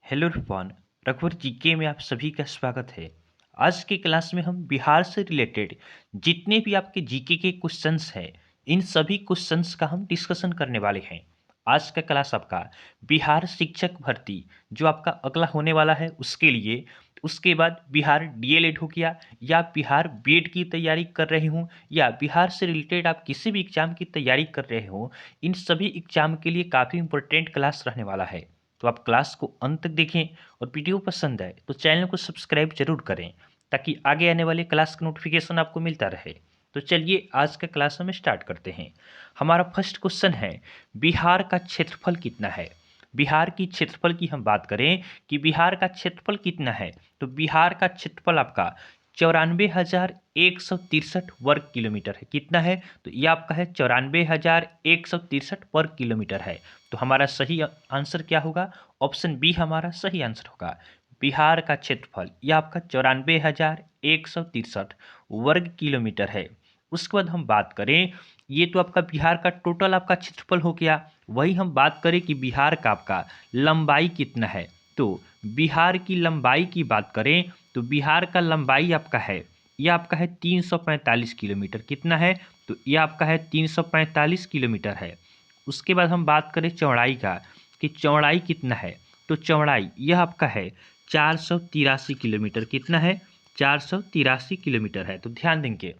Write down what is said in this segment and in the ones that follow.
Hello रिफान। रघुवर GK में आप सभी का स्वागत है। आज की क्लास में हम बिहार से रिलेटेड जितने भी आपके जीके के क्वेश्चंस हैं, इन सभी क्वेश्चंस का हम डिस्कशन करने वाले हैं। आज का क्लास आपका बिहार शिक्षक भर्ती जो आपका अगला होने वाला है उसके लिए, उसके बाद बिहार डीएलएड हो गया, या बिहार बीएड की तैयारी कर रहे हो, या बिहार से रिलेटेड आप किसी भी एग्जाम की तैयारी कर रहे हो, इन सभी एग्जाम के लिए काफ़ी इंपॉर्टेंट क्लास रहने वाला है। तो आप क्लास को अंत तक देखें और वीडियो पसंद आए तो चैनल को सब्सक्राइब जरूर करें ताकि आगे आने वाले क्लास का नोटिफिकेशन आपको मिलता रहे। तो चलिए आज का क्लास हम स्टार्ट करते हैं। हमारा फर्स्ट क्वेश्चन है, बिहार का क्षेत्रफल कितना है। बिहार की क्षेत्रफल की हम बात करें कि बिहार का क्षेत्रफल कितना है, तो बिहार का क्षेत्रफल आपका 94,163 वर्ग किलोमीटर है। कितना है, तो ये आपका है 94,163 वर्ग किलोमीटर है। तो हमारा सही आंसर क्या होगा, ऑप्शन बी हमारा सही आंसर होगा। बिहार का क्षेत्रफल यह आपका 94,163 वर्ग किलोमीटर है। उसके बाद हम बात करें, ये तो आपका बिहार का टोटल आपका क्षेत्रफल हो गया। वही हम बात करें कि बिहार का आपका लंबाई कितना है, तो बिहार की लंबाई की बात करें तो बिहार का लंबाई आपका है, यह आपका है 345 किलोमीटर। कितना है, तो यह आपका है 345 किलोमीटर है। उसके बाद हम बात करें चौड़ाई का कि चौड़ाई कितना है, तो चौड़ाई यह आपका है 483 किलोमीटर। कितना है, 483 किलोमीटर है। तो ध्यान देंगे,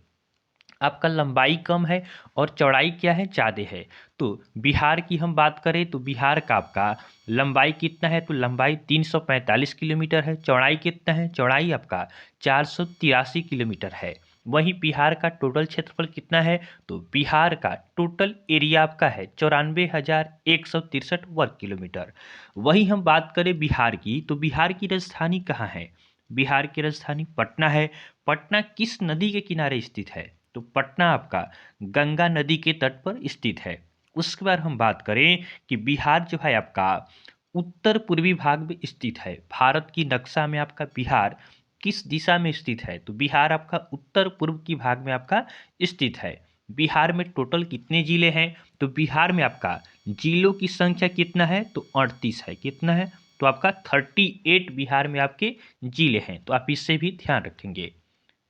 आपका लंबाई कम है और चौड़ाई क्या है, ज़्यादा है। तो बिहार की हम बात करें तो बिहार का आपका लंबाई कितना है, तो लंबाई 345 किलोमीटर है। चौड़ाई कितना है, चौड़ाई आपका 483 किलोमीटर है। वहीं बिहार का टोटल क्षेत्रफल कितना है, तो बिहार का टोटल एरिया आपका है 94,163 वर्ग किलोमीटर। वही हम बात करें बिहार की, तो बिहार की राजधानी कहाँ है। बिहार की राजधानी पटना है। पटना किस नदी के किनारे स्थित है, तो पटना आपका गंगा नदी के तट पर स्थित है। उसके बाद हम बात करें कि बिहार जो है आपका उत्तर पूर्वी भाग में स्थित है। भारत की नक्शा में आपका बिहार किस दिशा में स्थित है, तो बिहार आपका उत्तर पूर्व की भाग में आपका स्थित है। बिहार में टोटल कितने जिले हैं, तो बिहार में आपका जिलों की संख्या कितना है, तो 38 है। कितना है, तो आपका 38 बिहार में आपके जिले हैं। तो आप इससे भी ध्यान रखेंगे।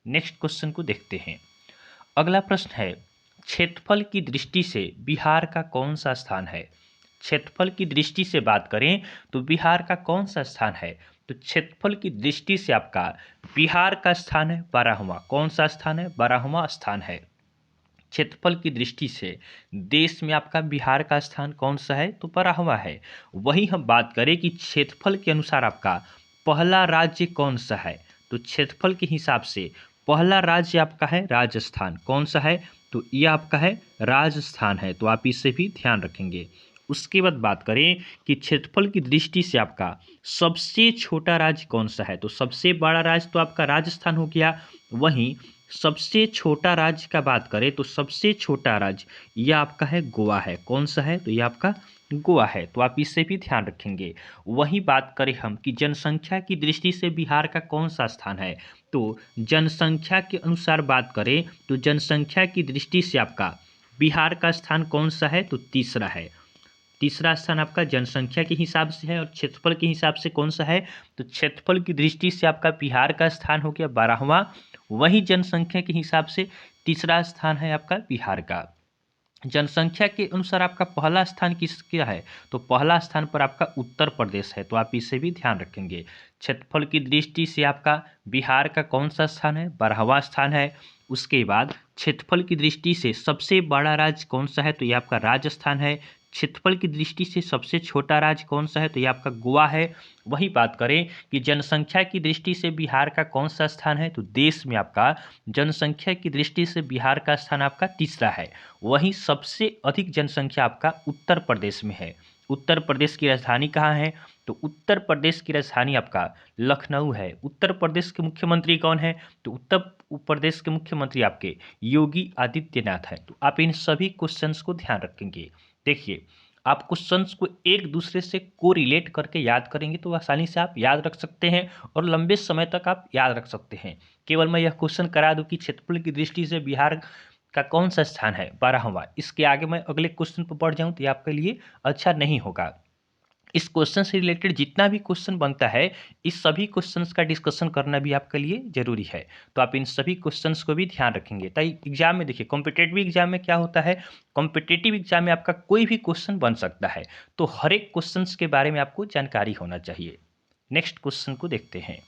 नेक्स्ट क्वेश्चन को देखते हैं। अगला प्रश्न है, क्षेत्रफल की दृष्टि से बिहार का कौन सा स्थान है। क्षेत्रफल की दृष्टि से बात करें तो बिहार का कौन सा स्थान है, तो क्षेत्रफल की दृष्टि से आपका बिहार का स्थान है 12वां। कौन सा स्थान है, 12वां स्थान है क्षेत्रफल की दृष्टि से। देश में आपका बिहार का स्थान कौन सा है, तो 12वां है। वही हम बात करें कि क्षेत्रफल के अनुसार आपका पहला राज्य कौन सा है, तो क्षेत्रफल के हिसाब से पहला राज्य आपका है राजस्थान। कौन सा है, तो यह आपका है राजस्थान है। तो आप इससे भी ध्यान रखेंगे। उसके बाद बात करें कि क्षेत्रफल की दृष्टि से आपका सबसे छोटा राज्य कौन सा है, तो सबसे बड़ा राज्य तो आपका राजस्थान हो गया। वहीं सबसे छोटा राज्य का बात करें तो सबसे छोटा राज्य यह आपका है गोवा है। कौन सा है, तो यह आपका गोवा है। तो आप इससे भी ध्यान रखेंगे। वही बात करें हम कि जनसंख्या की दृष्टि से बिहार का कौन सा स्थान है, तो जनसंख्या के अनुसार बात करें तो जनसंख्या की दृष्टि से आपका बिहार का स्थान कौन सा है, तो तीसरा है। तीसरा स्थान आपका जनसंख्या के हिसाब से है। और क्षेत्रफल के हिसाब से कौन सा है, तो क्षेत्रफल की दृष्टि से आपका बिहार का स्थान हो गया 12वां। वही जनसंख्या के हिसाब से तीसरा स्थान है आपका बिहार का। जनसंख्या के अनुसार आपका पहला स्थान किसका है, तो पहला स्थान पर आपका उत्तर प्रदेश है। तो आप इसे भी ध्यान रखेंगे। क्षेत्रफल की दृष्टि से आपका बिहार का कौन सा स्थान है, 12वां स्थान है। उसके बाद क्षेत्रफल की दृष्टि से सबसे बड़ा राज्य कौन सा है, तो ये आपका राजस्थान है। क्षेत्रफल की दृष्टि से सबसे छोटा राज्य कौन सा है, तो ये आपका गोवा है। वही बात करें कि जनसंख्या की दृष्टि से बिहार का कौन सा स्थान है, तो देश में आपका जनसंख्या की दृष्टि से बिहार का स्थान आपका तीसरा है। वहीं सबसे अधिक जनसंख्या आपका उत्तर प्रदेश में है। उत्तर प्रदेश की राजधानी कहाँ है, तो उत्तर प्रदेश की राजधानी आपका लखनऊ है। उत्तर प्रदेश के मुख्यमंत्री कौन है, तो उत्तर प्रदेश के मुख्यमंत्री आपके योगी आदित्यनाथ है। तो आप इन सभी क्वेश्चंस को ध्यान रखेंगे। देखिए, आप क्वेश्चंस को एक दूसरे से को रिलेट करके याद करेंगे तो आसानी से आप याद रख सकते हैं और लंबे समय तक आप याद रख सकते हैं। केवल मैं यह क्वेश्चन करा दूं कि क्षेत्रफल की दृष्टि से बिहार का कौन सा स्थान है, 12वां, इसके आगे मैं अगले क्वेश्चन पर बढ़ जाऊं तो ये आपके लिए अच्छा नहीं होगा। इस क्वेश्चन से रिलेटेड जितना भी क्वेश्चन बनता है, इस सभी क्वेश्चंस का डिस्कशन करना भी आपके लिए जरूरी है। तो आप इन सभी क्वेश्चंस को भी ध्यान रखेंगे। ताकि एग्जाम में देखिए, कॉम्पिटेटिव एग्जाम में क्या होता है, कॉम्पिटेटिव एग्जाम में आपका कोई भी क्वेश्चन बन सकता है, तो हर एक क्वेश्चंस के बारे में आपको जानकारी होना चाहिए। नेक्स्ट क्वेश्चन को देखते हैं।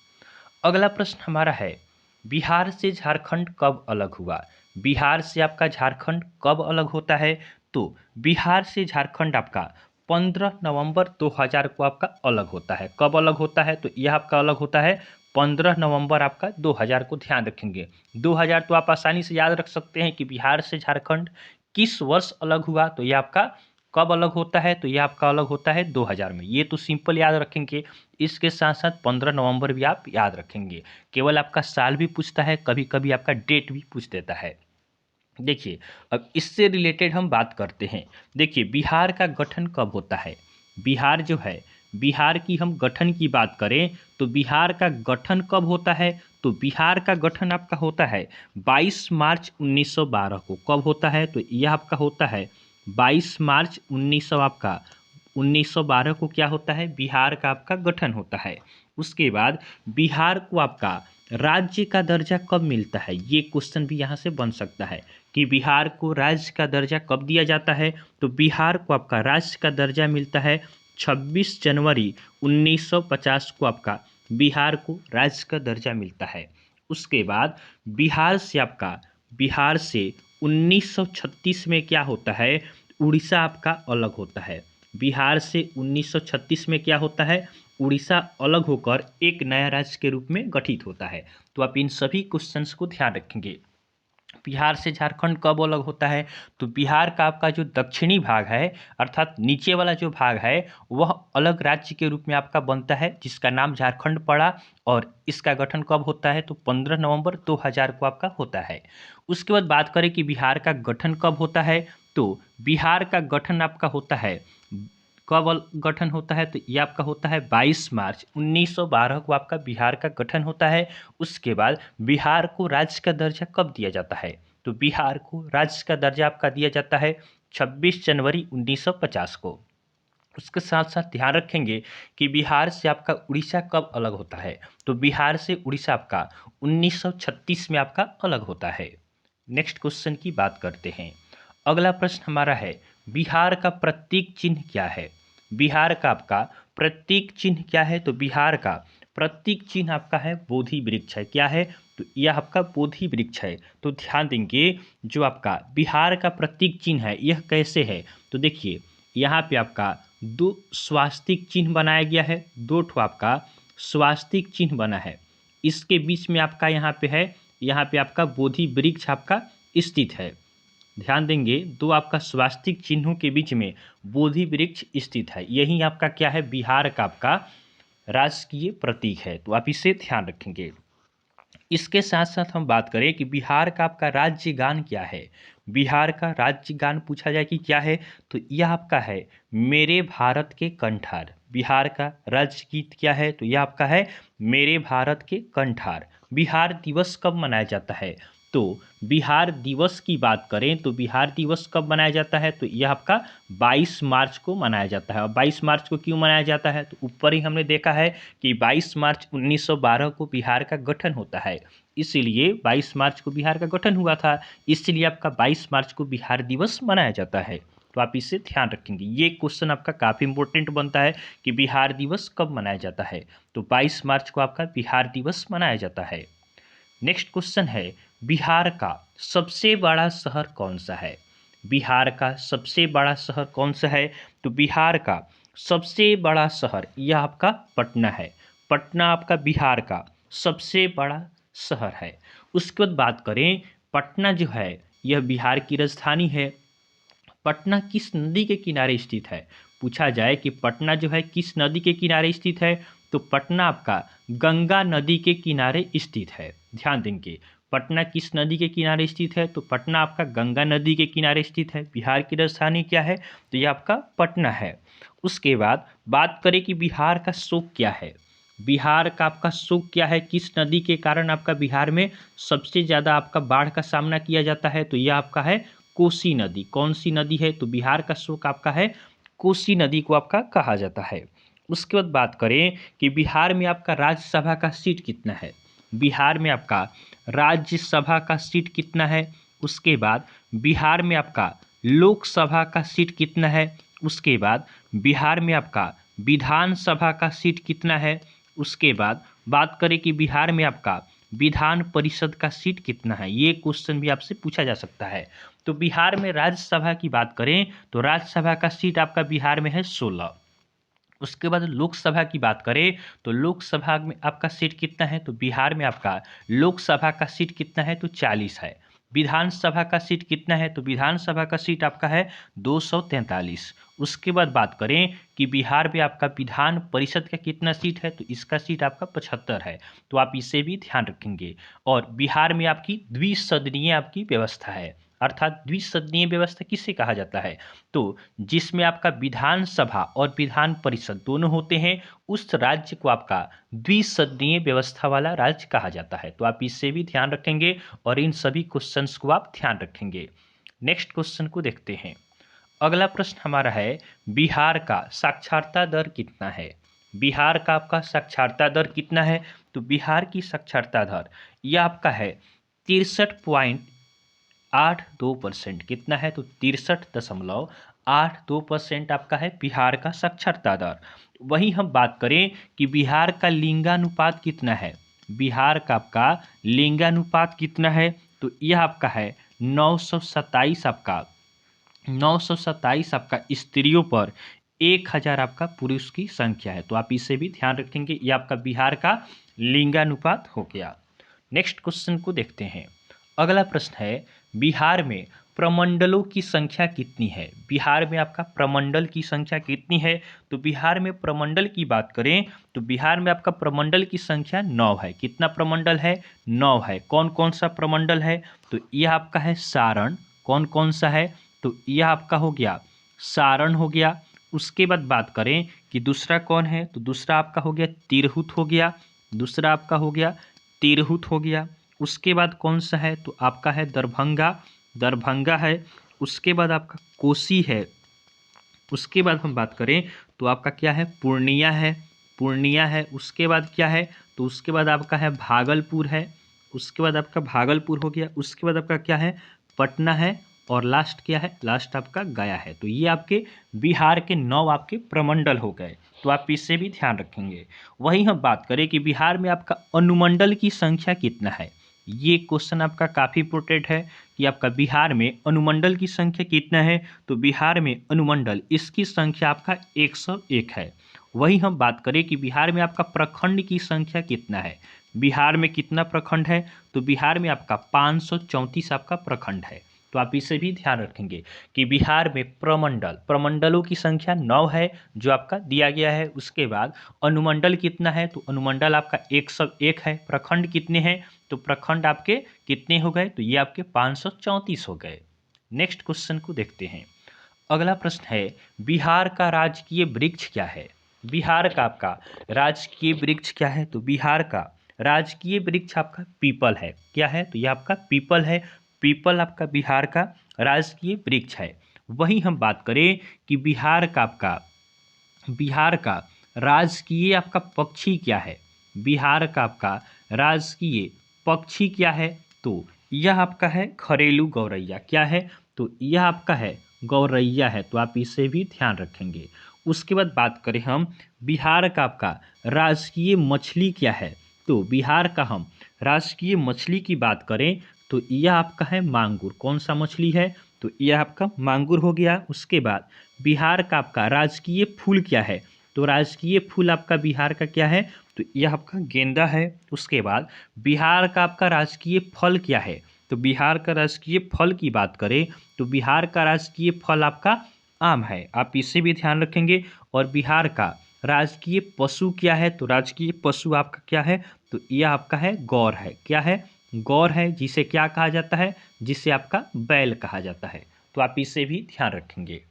अगला प्रश्न हमारा है, बिहार से झारखंड कब अलग हुआ? बिहार से आपका झारखंड कब अलग होता है? तो बिहार से झारखंड आपका 15 नवंबर 2000 को आपका अलग होता है। कब अलग होता है? तो यह आपका अलग होता है 15 नवंबर आपका 2000 को। ध्यान रखेंगे 2000 तो आप आसानी से याद रख सकते हैं कि बिहार से झारखंड किस वर्ष अलग हुआ, तो यह आपका कब अलग होता है, तो यह आपका अलग होता है 2000 में। ये तो सिंपल याद रखेंगे। इसके साथ साथ 15 नवंबर भी आप याद रखेंगे। केवल आपका साल भी पूछता है, कभी कभी आपका डेट भी पूछ देता है। देखिए, अब इससे रिलेटेड हम बात करते हैं। देखिए, बिहार का गठन कब होता है? बिहार जो है, बिहार की हम गठन की बात करें तो बिहार का गठन कब होता है? तो बिहार का गठन आपका होता है 22 मार्च 1912 को। कब होता है? तो यह आपका होता है 22 मार्च 1912 को क्या होता है? बिहार का आपका गठन होता है। उसके बाद बिहार को आपका राज्य का दर्जा कब मिलता है? ये क्वेश्चन भी यहाँ से बन सकता है कि बिहार को राज्य का दर्जा कब दिया जाता है? तो बिहार को आपका राज्य का दर्जा मिलता है 26 जनवरी 1950 को आपका बिहार को राज्य का दर्जा मिलता है। उसके बाद बिहार से 1936 में क्या होता है? उड़ीसा आपका अलग होता है। बिहार से 1936 में क्या होता है? उड़ीसा अलग होकर एक नया राज्य के रूप में गठित होता है। तो आप इन सभी क्वेश्चंस को ध्यान रखेंगे। बिहार से झारखंड कब अलग होता है? तो बिहार का आपका जो दक्षिणी भाग है, अर्थात नीचे वाला जो भाग है, वह अलग राज्य के रूप में आपका बनता है, जिसका नाम झारखंड पड़ा। और इसका गठन कब होता है? तो 15 नवंबर 2000 को आपका होता है। उसके बाद बात करें कि बिहार का गठन कब होता है, तो बिहार का गठन आपका होता है, कब गठन होता है? तो ये आपका होता है 22 मार्च 1912 को आपका बिहार का गठन होता है। उसके बाद बिहार को राज्य का दर्जा कब दिया जाता है? तो बिहार को राज्य का दर्जा आपका दिया जाता है 26 जनवरी 1950 को। उसके साथ साथ ध्यान रखेंगे कि बिहार से आपका उड़ीसा कब अलग होता है? तो बिहार से उड़ीसा आपका 1936 में आपका अलग होता है। नेक्स्ट क्वेश्चन की बात करते हैं। अगला प्रश्न हमारा है, बिहार का प्रतीक चिन्ह क्या है? बिहार का आपका प्रतीक चिन्ह क्या है? तो बिहार का प्रतीक चिन्ह आपका है बोधि वृक्ष है। क्या है? तो यह आपका बोधि वृक्ष है। तो ध्यान देंगे, जो आपका बिहार का प्रतीक चिन्ह है यह कैसे है? तो देखिए, यहाँ पे आपका दो स्वास्तिक चिन्ह बनाया गया है, दो ठो आपका स्वास्तिक चिन्ह बना है। इसके बीच में आपका यहाँ पे आपका बोधि वृक्ष आपका स्थित है। ध्यान देंगे, दो आपका स्वास्तिक चिन्हों के बीच में बोधि वृक्ष स्थित है। यही आपका क्या है? बिहार का आपका राजकीय प्रतीक है। तो आप इसे ध्यान रखेंगे। इसके साथ साथ हम बात करें कि बिहार का आपका राज्य गान क्या है? बिहार का राज्य गान पूछा जाए कि क्या है, तो यह आपका है मेरे भारत के कंठार। बिहार का राज्य गीत क्या है? तो यह आपका है मेरे भारत के कंठार। बिहार दिवस कब मनाया जाता है? तो बिहार दिवस की बात करें तो बिहार दिवस कब मनाया जाता है? तो यह आपका 22 मार्च को मनाया जाता है। और 22 मार्च को क्यों मनाया जाता है? तो ऊपर ही हमने देखा है कि 22 मार्च 1912 को बिहार का गठन होता है, इसीलिए 22 मार्च को बिहार का गठन हुआ था, इसलिए आपका 22 मार्च को बिहार दिवस मनाया जाता है। तो आप इसे ध्यान रखेंगे। ये क्वेश्चन आपका काफ़ी इंपॉर्टेंट बनता है कि बिहार दिवस कब मनाया जाता है? तो 22 मार्च को आपका बिहार दिवस मनाया जाता है। नेक्स्ट क्वेश्चन है, बिहार का सबसे बड़ा शहर कौन सा है? बिहार का सबसे बड़ा शहर कौन सा है? तो बिहार का सबसे बड़ा शहर यह आपका पटना है। पटना आपका बिहार का सबसे बड़ा शहर है। उसके बाद बात करें, पटना जो है यह बिहार की राजधानी है। पटना किस नदी के किनारे स्थित है? पूछा जाए कि पटना जो है किस नदी के किनारे स्थित है, तो पटना आपका गंगा नदी के किनारे स्थित है। ध्यान देंगे, पटना किस नदी के किनारे स्थित है? तो पटना आपका गंगा नदी के किनारे स्थित है। बिहार की राजधानी क्या है? तो यह आपका पटना है। उसके बाद बात करें कि बिहार का शोक क्या है? बिहार का आपका शोक क्या है? किस नदी के कारण आपका बिहार में सबसे ज़्यादा आपका बाढ़ का सामना किया जाता है? तो यह आपका है कोसी नदी। कौन सी नदी है? तो बिहार का शोक आपका है कोसी नदी को आपका कहा जाता है। उसके बाद बात करें कि बिहार में आपका राज्यसभा का सीट कितना है। बिहार में आपका राज्यसभा का सीट कितना है। उसके बाद बिहार में आपका लोकसभा का सीट कितना है। उसके बाद बिहार में आपका विधानसभा का सीट कितना है। उसके बाद बात करें कि बिहार में आपका विधान परिषद का सीट कितना है। ये क्वेश्चन भी आपसे पूछा जा सकता है। तो बिहार में राज्यसभा की बात करें तो राज्यसभा का सीट आपका बिहार में है 16। उसके बाद लोकसभा की बात करें तो लोकसभा में आपका सीट कितना है। तो बिहार में आपका लोकसभा का सीट कितना है तो 40 है। विधानसभा का सीट कितना है तो विधानसभा का सीट आपका है 243। उसके बाद बात करें कि बिहार में आपका विधान परिषद का कितना सीट है तो इसका सीट आपका 75 है। तो आप इसे भी ध्यान रखेंगे। और बिहार में आपकी द्विसदनीय आपकी व्यवस्था है। अर्थात द्विसदनीय व्यवस्था किसे कहा जाता है। तो जिसमें आपका विधानसभा और विधान परिषद दोनों होते हैं, उस राज्य को आपका द्विसदनीय व्यवस्था वाला राज्य कहा जाता है। तो आप इससे भी ध्यान रखेंगे और इन सभी क्वेश्चंस को आप ध्यान रखेंगे। नेक्स्ट क्वेश्चन को देखते हैं। अगला प्रश्न हमारा है बिहार का साक्षरता दर कितना है। बिहार का आपका साक्षरता दर कितना है। तो बिहार की साक्षरता दर यह आपका है 63.82%। कितना है तो 63.82% आपका है बिहार का साक्षरता दर। वहीं हम बात करें कि बिहार का लिंगानुपात कितना है। बिहार का आपका लिंगानुपात कितना है तो यह आपका है 927। आपका 927 आपका स्त्रियों पर 1000 आपका पुरुष की संख्या है। तो आप इसे भी ध्यान रखेंगे। ये आपका बिहार का लिंगानुपात हो गया। नेक्स्ट क्वेश्चन को देखते हैं। अगला प्रश्न है बिहार में प्रमंडलों की संख्या कितनी है। बिहार में आपका प्रमंडल की संख्या कितनी है। तो बिहार में प्रमंडल की बात करें तो बिहार में आपका प्रमंडल की संख्या 9 है। कितना प्रमंडल है 9 है। कौन कौन सा प्रमंडल है तो यह आपका है सारण। कौन कौन सा है तो यह आपका हो गया सारण हो गया। उसके बाद बात करें कि दूसरा कौन है तो दूसरा आपका हो गया तिरहुत हो गया। दूसरा आपका हो गया तिरहुत हो गया। उसके बाद कौन सा है तो आपका है दरभंगा। दरभंगा है। उसके बाद आपका कोसी है। उसके बाद हम बात करें तो आपका क्या है पूर्णिया है। पूर्णिया है। उसके बाद क्या है तो उसके बाद आपका है भागलपुर है। उसके बाद आपका भागलपुर हो गया। उसके बाद आपका क्या है पटना है। और लास्ट क्या है लास्ट आपका गया है। तो ये आपके बिहार के 9 आपके प्रमंडल हो गए। तो आप इससे भी ध्यान रखेंगे। वहीं हम बात करें कि बिहार में आपका अनुमंडल की संख्या कितना है। ये क्वेश्चन आपका काफ़ी इंपॉर्टेंट है कि आपका बिहार में अनुमंडल की संख्या कितना है। तो बिहार में अनुमंडल इसकी संख्या आपका 101 है। वहीं हम बात करें कि बिहार में आपका प्रखंड की संख्या कितना है। बिहार में कितना प्रखंड है तो बिहार में आपका 534 आपका प्रखंड है। तो आप इसे भी ध्यान रखेंगे कि बिहार में प्रमंडलों की संख्या 9 है जो आपका दिया गया है। उसके बाद अनुमंडल कितना है तो अनुमंडल आपका 101 है। प्रखंड कितने हैं तो प्रखंड आपके कितने हो गए तो ये आपके 534 हो गए। नेक्स्ट क्वेश्चन को देखते हैं। अगला प्रश्न है बिहार का राजकीय वृक्ष क्या है। बिहार का आपका राजकीय वृक्ष क्या है तो बिहार का राजकीय वृक्ष आपका पीपल है। क्या है तो यह आपका पीपल है। पीपल आपका बिहार का राजकीय वृक्ष है। वहीं हम बात करें कि बिहार का राजकीय आपका पक्षी क्या है। बिहार का आपका राजकीय पक्षी क्या है तो यह आपका है घरेलू गौरैया। क्या है तो यह आपका है गौरैया है। तो आप इसे भी ध्यान रखेंगे। उसके बाद बात करें हम बिहार का आपका राजकीय मछली क्या है। तो बिहार का हम राजकीय मछली की बात करें तो यह आपका है मांगुर। कौन सा मछली है तो यह आपका मांगुर हो गया। उसके बाद बिहार का आपका राजकीय फूल क्या है तो राजकीय फूल आपका बिहार का क्या है तो यह आपका गेंदा है। उसके बाद बिहार का आपका राजकीय फल क्या है तो बिहार का राजकीय फल की बात करें तो बिहार का राजकीय फल आपका आम है। आप इसे भी ध्यान रखेंगे। और बिहार का राजकीय पशु क्या है तो राजकीय पशु आपका क्या है तो यह आपका है गौर है। क्या है गौर है। जिसे क्या कहा जाता है जिसे आपका बैल कहा जाता है। तो आप इसे भी ध्यान रखेंगे।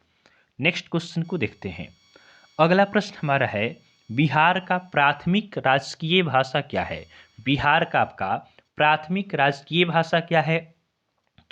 नेक्स्ट क्वेश्चन को देखते हैं। अगला प्रश्न हमारा है बिहार का प्राथमिक राजकीय भाषा क्या है। बिहार का आपका प्राथमिक राजकीय भाषा क्या है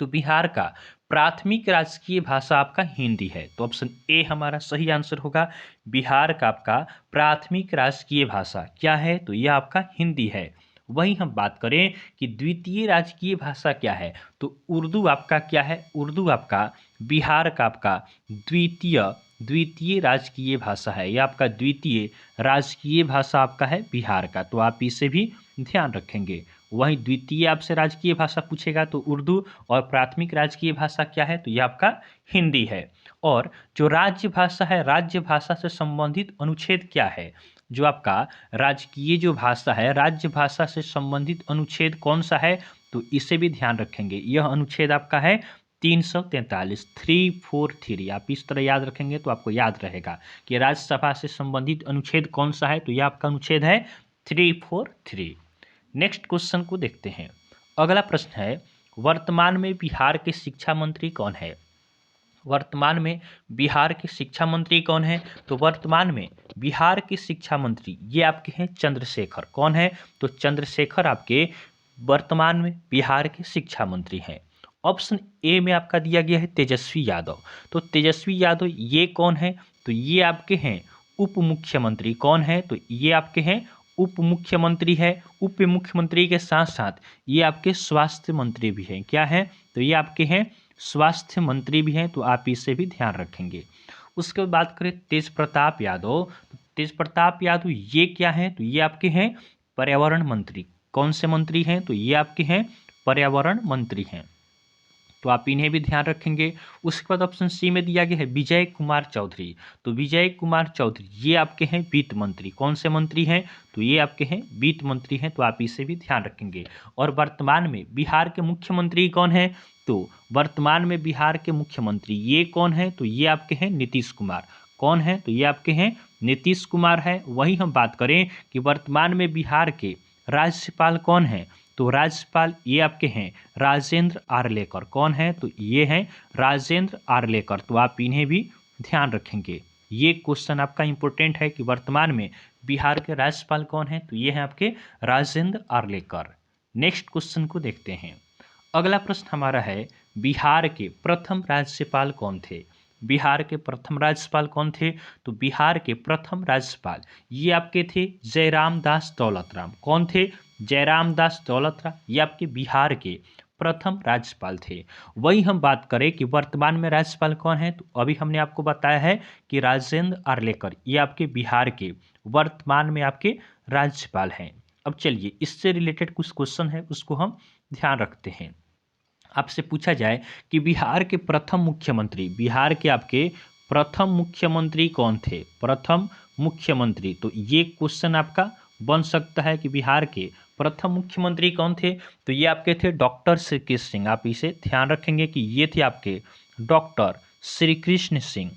तो बिहार का प्राथमिक राजकीय भाषा आपका हिंदी है, तो ऑप्शन ए हमारा सही आंसर होगा। बिहार का आपका प्राथमिक राजकीय भाषा क्या है, तो यह आपका हिंदी है। वहीं हम बात करें कि द्वितीय राजकीय भाषा क्या है, तो उर्दू आपका क्या है, उर्दू आपका बिहार का आपका द्वितीय द्वितीय राजकीय भाषा है। यह आपका द्वितीय राजकीय भाषा आपका है बिहार का, तो आप इसे भी ध्यान रखेंगे। वहीं द्वितीय आपसे राजकीय भाषा पूछेगा तो उर्दू, और प्राथमिक राजकीय भाषा क्या है, तो यह आपका हिंदी है। और जो राज्य भाषा है, राज्य भाषा से संबंधित अनुच्छेद क्या है, जो आपका राजकीय जो भाषा है, राज्य भाषा से संबंधित अनुच्छेद कौन सा है, तो इसे भी ध्यान रखेंगे। यह अनुच्छेद आपका है 343, 343। आप इस तरह याद रखेंगे तो आपको याद रहेगा कि राज्यसभा से संबंधित अनुच्छेद कौन सा है, तो यह आपका अनुच्छेद है 343। नेक्स्ट क्वेश्चन को देखते हैं। अगला प्रश्न है, वर्तमान में बिहार के शिक्षा मंत्री कौन है। वर्तमान में बिहार के शिक्षा मंत्री कौन है, तो वर्तमान में बिहार के शिक्षा मंत्री ये आपके हैं चंद्रशेखर। कौन है, तो चंद्रशेखर आपके वर्तमान में बिहार के शिक्षा मंत्री हैं। ऑप्शन ए में आपका दिया गया है तेजस्वी यादव। तो तेजस्वी यादव ये कौन है, तो ये आपके हैं उप मुख्यमंत्री। कौन है, तो ये आपके हैं उप मुख्यमंत्री है। उप मुख्यमंत्री के साथ साथ ये आपके स्वास्थ्य मंत्री भी हैं। क्या है, तो ये आपके हैं स्वास्थ्य मंत्री भी हैं, तो आप इसे भी ध्यान रखेंगे। उसके बाद बात करें तेज प्रताप यादव, तो तेज प्रताप यादव ये क्या हैं, तो ये आपके हैं पर्यावरण मंत्री। कौन से मंत्री हैं, तो ये आपके हैं पर्यावरण मंत्री हैं, तो आप इन्हें भी ध्यान रखेंगे। उसके बाद ऑप्शन सी में दिया गया है विजय कुमार चौधरी। तो विजय कुमार चौधरी ये आपके हैं वित्त मंत्री। कौन से मंत्री हैं, तो ये आपके हैं वित्त मंत्री हैं, तो आप इसे भी ध्यान रखेंगे। और वर्तमान में बिहार के मुख्यमंत्री कौन है, तो वर्तमान में बिहार के मुख्यमंत्री ये कौन है, तो ये आपके हैं नीतीश कुमार। कौन है, तो ये आपके हैं नीतीश कुमार है। वहीं हम बात करें कि वर्तमान में बिहार के राज्यपाल कौन है, तो राज्यपाल ये आपके हैं राजेंद्र आर्लेकर। कौन है, तो ये हैं राजेंद्र आर्लेकर, तो आप इन्हें भी ध्यान रखेंगे। ये क्वेश्चन आपका इंपॉर्टेंट है कि वर्तमान में बिहार के राज्यपाल कौन है, तो ये हैं आपके राजेंद्र आर्लेकर। नेक्स्ट क्वेश्चन को देखते हैं। अगला प्रश्न हमारा है, बिहार के प्रथम राज्यपाल कौन थे। बिहार के प्रथम राज्यपाल कौन थे, तो बिहार के प्रथम राज्यपाल ये आपके थे जयराम दास दौलतराम। कौन थे, जयराम दास दौलतराम, ये आपके बिहार के प्रथम राज्यपाल थे। वही हम बात करें कि वर्तमान में राज्यपाल कौन है, तो अभी हमने आपको बताया है कि राजेंद्र आर्लेकर ये आपके बिहार के वर्तमान में आपके राज्यपाल हैं। अब चलिए इससे रिलेटेड कुछ क्वेश्चन है उसको हम ध्यान रखते हैं। आपसे पूछा जाए कि बिहार के प्रथम मुख्यमंत्री, बिहार के आपके प्रथम मुख्यमंत्री कौन थे, प्रथम मुख्यमंत्री, तो ये क्वेश्चन आपका बन सकता है कि बिहार के प्रथम मुख्यमंत्री कौन थे, तो ये आपके थे डॉक्टर श्री कृष्ण सिंह। आप इसे ध्यान रखेंगे कि ये थे आपके डॉक्टर श्री कृष्ण सिंह,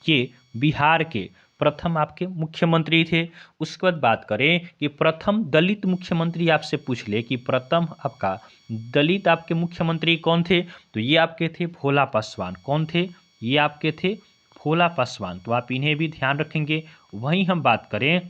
ये बिहार के प्रथम आपके मुख्यमंत्री थे। उसके बाद बात करें कि प्रथम दलित मुख्यमंत्री आपसे पूछ ले कि प्रथम आपका दलित आपके मुख्यमंत्री कौन थे, तो ये आपके थे भोला पासवान। कौन थे, ये आपके थे भोला पासवान, तो आप इन्हें भी ध्यान रखेंगे। वहीं हम बात करें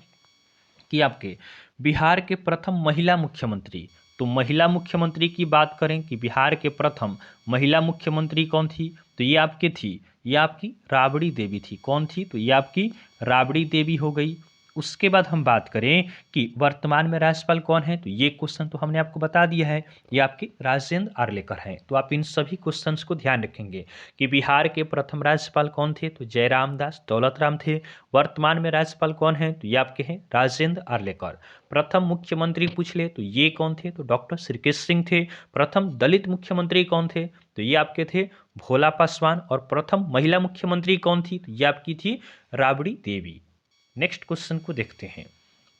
कि आपके बिहार के प्रथम महिला मुख्यमंत्री, तो महिला मुख्यमंत्री की बात करें कि बिहार के प्रथम महिला मुख्यमंत्री कौन थी, तो ये आपकी थी, ये आपकी राबड़ी देवी थी। कौन थी, तो ये आपकी राबड़ी देवी हो गई। उसके बाद हम बात करें कि वर्तमान में राज्यपाल कौन है, तो ये क्वेश्चन तो हमने आपको बता दिया है, ये आपके राजेंद्र आर्लेकर हैं। तो आप इन सभी क्वेश्चंस को ध्यान रखेंगे कि बिहार के प्रथम राज्यपाल कौन थे, तो जयराम दास दौलतराम थे। वर्तमान में राज्यपाल कौन है, तो ये आपके हैं राजेंद्र आर्लेकर। प्रथम मुख्यमंत्री पूछ ले तो ये कौन थे, तो डॉक्टर श्री कृष्ण सिंह थे। प्रथम दलित मुख्यमंत्री कौन थे, तो ये आपके थे भोला पासवान। और प्रथम महिला मुख्यमंत्री कौन थी, तो ये आपकी थी राबड़ी देवी। नेक्स्ट क्वेश्चन को देखते हैं।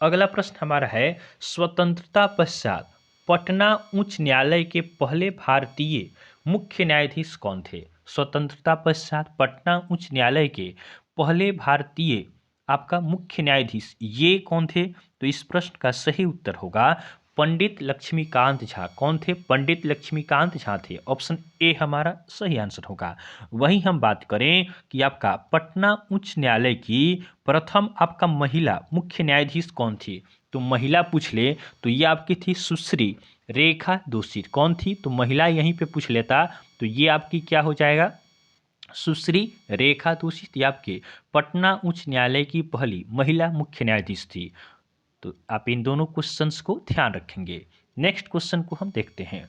अगला प्रश्न हमारा है, स्वतंत्रता पश्चात पटना उच्च न्यायालय के पहले भारतीय मुख्य न्यायाधीश कौन थे। स्वतंत्रता पश्चात पटना उच्च न्यायालय के पहले भारतीय आपका मुख्य न्यायाधीश ये कौन थे, तो इस प्रश्न का सही उत्तर होगा पंडित लक्ष्मीकांत झा। कौन थे, पंडित लक्ष्मीकांत झा थे। ऑप्शन ए हमारा सही आंसर होगा। वहीं हम बात करें कि आपका पटना उच्च न्यायालय की प्रथम आपका महिला मुख्य न्यायाधीश कौन थी, तो महिला पूछ ले तो ये आपकी थी सुश्री रेखा दोषी। कौन थी, तो महिला यहीं पे पूछ लेता तो ये आपकी क्या हो जाएगा, सुश्री रेखा तोषित, ये आपके पटना उच्च न्यायालय की पहली महिला मुख्य न्यायाधीश थी। तो आप इन दोनों क्वेश्चंस को ध्यान रखेंगे। नेक्स्ट क्वेश्चन को हम देखते हैं।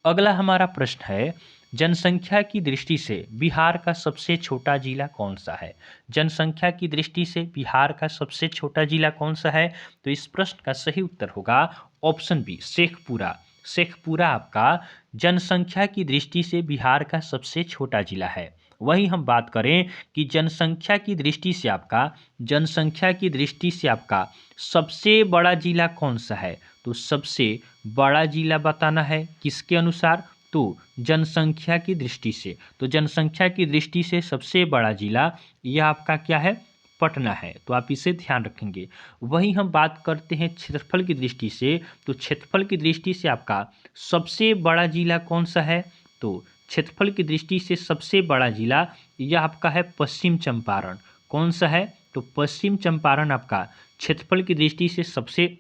अगला हमारा प्रश्न है, जनसंख्या की दृष्टि से बिहार का सबसे छोटा जिला कौन सा है। जनसंख्या की दृष्टि से बिहार का सबसे छोटा जिला कौन सा है। तो इस प्रश्न का सही उत्तर होगा ऑप्शन बी, शेखपुरा। शेखपुरा आपका जनसंख्या की दृष्टि से बिहार का सबसे छोटा जिला है। वही हम बात करें कि जनसंख्या की दृष्टि से आपका, जनसंख्या की दृष्टि से आपका सबसे बड़ा जिला कौन सा है। तो सबसे बड़ा जिला बताना है किसके अनुसार, तो जनसंख्या की दृष्टि से। तो जनसंख्या की दृष्टि से सबसे बड़ा जिला यह आपका क्या है, पटना है। तो आप इसे ध्यान रखेंगे। वहीं हम बात करते हैं क्षेत्रफल की दृष्टि से। तो क्षेत्रफल की दृष्टि से आपका सबसे बड़ा जिला कौन सा है। तो क्षेत्रफल की दृष्टि से सबसे बड़ा जिला यह आपका है पश्चिम चंपारण। कौन सा है, तो पश्चिम चंपारण आपका क्षेत्रफल की दृष्टि से सबसे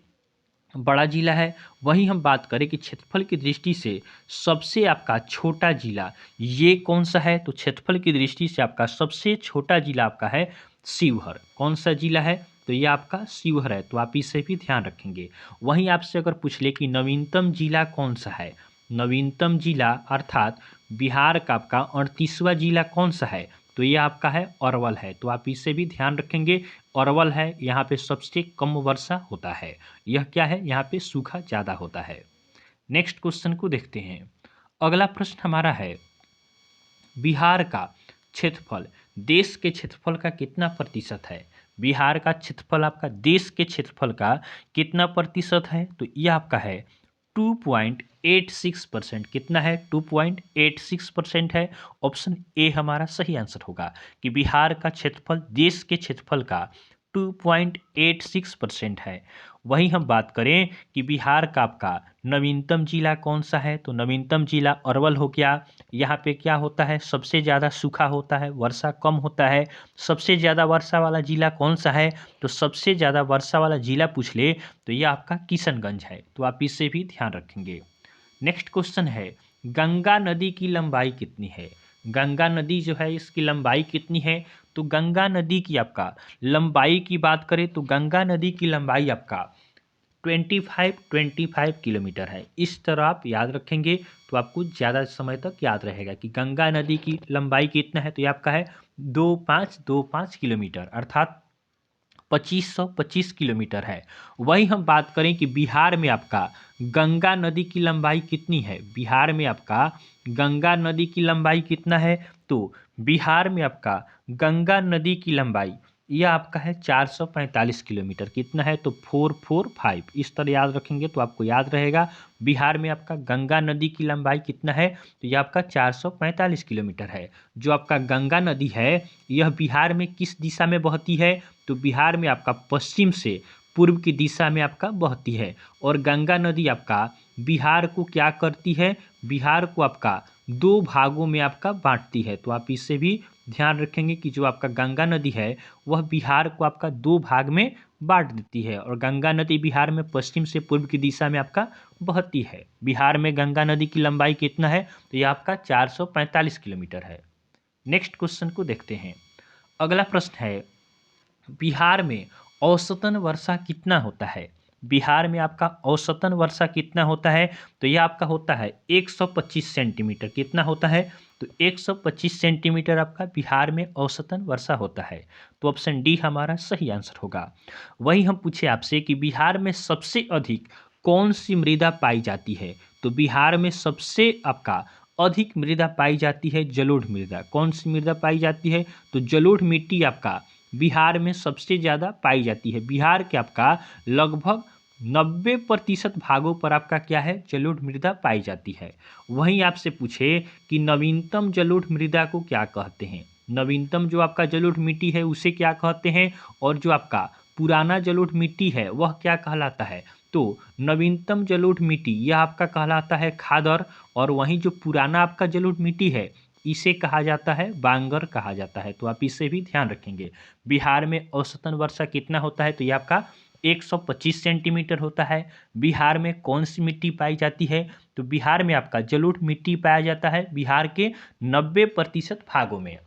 बड़ा जिला है। वहीं हम बात करें कि क्षेत्रफल की दृष्टि से सबसे आपका छोटा जिला ये कौन सा है। तो क्षेत्रफल की दृष्टि से आपका सबसे छोटा जिला आपका है शिवहर। कौन सा जिला है, तो ये आपका शिवहर है। तो आप इसे भी ध्यान रखेंगे। वहीं आपसे अगर पूछ ले कि नवीनतम जिला कौन सा है, नवीनतम जिला अर्थात बिहार का आपका 38वां जिला कौन सा है, तो ये आपका है अरवल है। तो आप इसे भी ध्यान रखेंगे। अरवल है, यहाँ पे सबसे कम वर्षा होता है। यह क्या है, यहाँ पे सूखा ज़्यादा होता है। नेक्स्ट क्वेश्चन को देखते हैं। अगला प्रश्न हमारा है, बिहार का क्षेत्रफल देश के क्षेत्रफल का कितना प्रतिशत है। बिहार का क्षेत्रफल आपका देश के क्षेत्रफल का कितना प्रतिशत है, तो यह आपका है 2.86%। कितना है, 2.86% है। ऑप्शन ए हमारा सही आंसर होगा कि बिहार का क्षेत्रफल देश के क्षेत्रफल का 2.86% है। वहीं हम बात करें कि बिहार का आपका नवीनतम जिला कौन सा है, तो नवीनतम जिला अरवल हो गया। यहाँ पे क्या होता है, सबसे ज़्यादा सूखा होता है, वर्षा कम होता है। सबसे ज़्यादा वर्षा वाला जिला कौन सा है, तो सबसे ज़्यादा वर्षा वाला जिला पूछ ले तो यह आपका किशनगंज है। तो आप इससे भी ध्यान रखेंगे। नेक्स्ट क्वेश्चन है, गंगा नदी की लंबाई कितनी है। गंगा नदी जो है इसकी लंबाई कितनी है। तो गंगा नदी की आपका लंबाई की बात करें तो गंगा नदी की लंबाई आपका 25 किलोमीटर है। इस तरह आप याद रखेंगे तो आपको ज़्यादा समय तक याद रहेगा कि गंगा नदी की लंबाई कितना है। तो ये आपका है 2525 किलोमीटर अर्थात 2525 किलोमीटर है। वहीं हम बात करें कि बिहार में आपका गंगा नदी की लंबाई कितनी है। बिहार में आपका गंगा नदी की लंबाई कितना है, तो बिहार में आपका गंगा नदी की लंबाई यह आपका है 445 किलोमीटर। कितना है, तो 445। इस तरह याद रखेंगे तो आपको याद रहेगा। बिहार में आपका गंगा नदी की लंबाई कितना है, तो यह आपका 445 किलोमीटर है। जो आपका गंगा नदी है यह बिहार में किस दिशा में बहती है, तो बिहार में आपका पश्चिम से पूर्व की दिशा में आपका बहती है। और गंगा नदी आपका बिहार को क्या करती है, बिहार को आपका दो भागों में आपका बांटती है। तो आप इससे भी ध्यान रखेंगे कि जो आपका गंगा नदी है वह बिहार को आपका दो भाग में बांट देती है। और गंगा नदी बिहार में पश्चिम से पूर्व की दिशा में आपका बहती है। बिहार में गंगा नदी की लंबाई कितना है, तो यह आपका 445 किलोमीटर है। नेक्स्ट क्वेश्चन को देखते हैं। अगला प्रश्न है, बिहार में औसतन वर्षा कितना होता है। बिहार में आपका औसतन वर्षा कितना होता है, तो यह आपका होता है 125 सेंटीमीटर। कितना होता है, तो 125 सेंटीमीटर आपका बिहार में औसतन वर्षा होता है। तो ऑप्शन डी हमारा सही आंसर होगा। वही हम पूछे आपसे कि बिहार में सबसे अधिक कौन सी मृदा पाई जाती है। तो बिहार में सबसे आपका अधिक मृदा पाई जाती है जलोढ़ मृदा। कौन सी मृदा पाई जाती है, तो जलोढ़ मिट्टी आपका बिहार में सबसे ज़्यादा पाई जाती है। बिहार के आपका लगभग 90% भागों पर आपका क्या है, जलोढ़ मृदा पाई जाती है। वहीं आपसे पूछे कि नवीनतम जलोढ़ मृदा को क्या कहते हैं। नवीनतम जो आपका जलोढ़ मिट्टी है उसे क्या कहते हैं, और जो आपका पुराना जलोढ़ मिट्टी है वह क्या कहलाता है। तो नवीनतम जलोढ़ मिट्टी यह आपका कहलाता है खादर, और वहीं जो पुराना आपका जलोढ़ मिट्टी है इसे कहा जाता है बांगर कहा जाता है। तो आप इसे भी ध्यान रखेंगे। बिहार में औसतन वर्षा कितना होता है, तो ये आपका 125 सेंटीमीटर होता है। बिहार में कौन सी मिट्टी पाई जाती है? तो बिहार में आपका जलोढ़ मिट्टी पाया जाता है बिहार के 90% भागों में।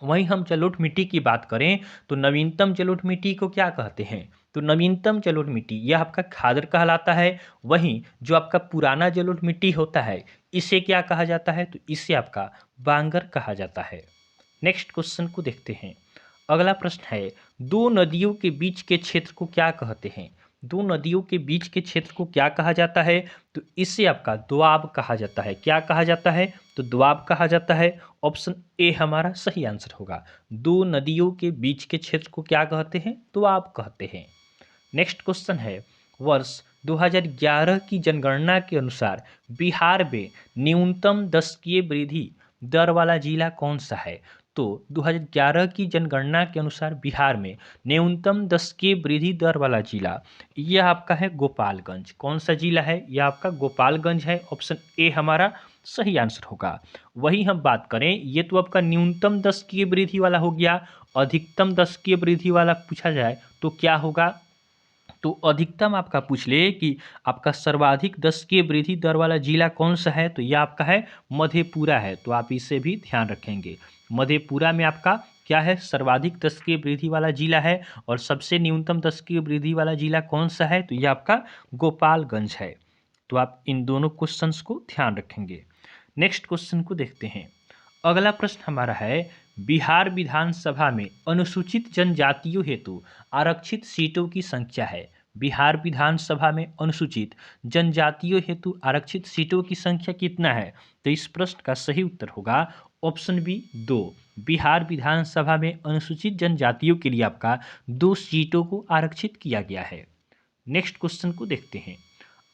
वहीं हम जलोढ़ मिट्टी की बात करें तो नवीनतम जलोढ़ मिट्टी को क्या कहते हैं? तो नवीनतम जलोढ़ मिट्टी यह आपका खादर कहलाता है। वहीं जो आपका पुराना जलोढ़ मिट्टी होता है इसे क्या कहा जाता है? तो इसे आपका बांगर कहा जाता है। नेक्स्ट क्वेश्चन को देखते हैं। अगला प्रश्न है, दो नदियों के बीच के क्षेत्र को क्या कहते हैं? दो नदियों के बीच के क्षेत्र को क्या कहा जाता है? तो इसे आपका दोआब कहा जाता है। क्या कहा जाता है? तो दोआब कहा जाता है। ऑप्शन ए हमारा सही आंसर होगा। दो नदियों के बीच के क्षेत्र को क्या कहते हैं? दोआब कहते हैं। नेक्स्ट क्वेश्चन है, वर्ष 2011 की जनगणना के अनुसार बिहार में न्यूनतम दशकीय वृद्धि दर वाला जिला कौन सा है? तो 2011 की जनगणना के अनुसार बिहार में न्यूनतम दशकीय वृद्धि दर वाला जिला यह आपका है गोपालगंज। कौन सा जिला है? यह आपका गोपालगंज है। ऑप्शन ए हमारा सही आंसर होगा। वही हम बात करें, ये तो आपका न्यूनतम दशकीय वृद्धि वाला हो गया। अधिकतम दशकीय वृद्धि वाला पूछा जाए तो क्या होगा? तो अधिकतम आपका पूछ ले कि आपका सर्वाधिक दशकीय वृद्धि दर वाला जिला कौन सा है? तो यह आपका है मधेपुरा है। तो आप इसे भी ध्यान रखेंगे। मधेपुरा में आपका क्या है? सर्वाधिक दशकीय वृद्धि वाला जिला है। और सबसे न्यूनतम दशकीय वृद्धि वाला जिला कौन सा है? तो यह आपका गोपालगंज है। तो आप इन दोनों क्वेश्चंस को ध्यान रखेंगे। नेक्स्ट क्वेश्चन को देखते हैं। अगला प्रश्न हमारा है, बिहार विधानसभा में अनुसूचित जनजातियों हेतु आरक्षित सीटों की संख्या है। बिहार विधानसभा में अनुसूचित जनजातियों हेतु आरक्षित सीटों की संख्या कितना है? तो इस प्रश्न का सही उत्तर होगा ऑप्शन बी 2। बिहार विधानसभा में अनुसूचित जनजातियों के लिए आपका 2 सीटों को आरक्षित किया गया है। नेक्स्ट क्वेश्चन को देखते हैं।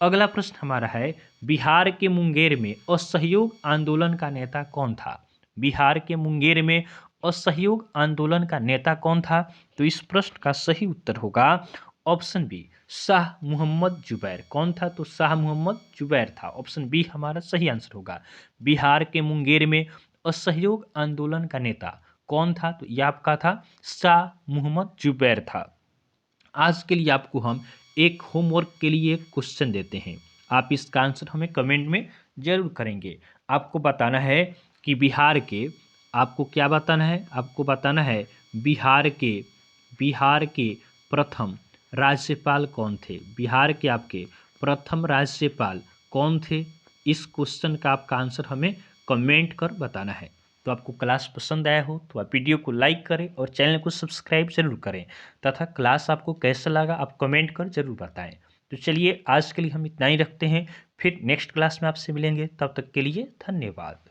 अगला प्रश्न हमारा है, बिहार के मुंगेर में असहयोग आंदोलन का नेता कौन था? बिहार के मुंगेर में असहयोग आंदोलन का नेता कौन था? तो इस प्रश्न का सही उत्तर होगा ऑप्शन बी शाह मोहम्मद जुबैर। कौन था? तो शाह मोहम्मद जुबैर था। ऑप्शन बी हमारा सही आंसर होगा। बिहार के मुंगेर में असहयोग आंदोलन का नेता कौन था? तो यह आपका था शाह मोहम्मद जुबैर था। आज के लिए आपको हम एक होमवर्क के लिए एक क्वेश्चन देते हैं। आप इसका आंसर हमें कमेंट में जरूर करेंगे। आपको बताना है कि बिहार के, आपको क्या बताना है? आपको बताना है बिहार के प्रथम राज्यपाल कौन थे? बिहार के आपके प्रथम राज्यपाल कौन थे? इस क्वेश्चन का आपका आंसर हमें कमेंट कर बताना है। तो आपको क्लास पसंद आया हो तो आप वीडियो को लाइक करें और चैनल को सब्सक्राइब जरूर करें तथा क्लास आपको कैसा लगा आप कमेंट कर जरूर बताएं। तो चलिए आज के लिए हम इतना ही रखते हैं। फिर नेक्स्ट क्लास में आपसे मिलेंगे। तब तक के लिए धन्यवाद।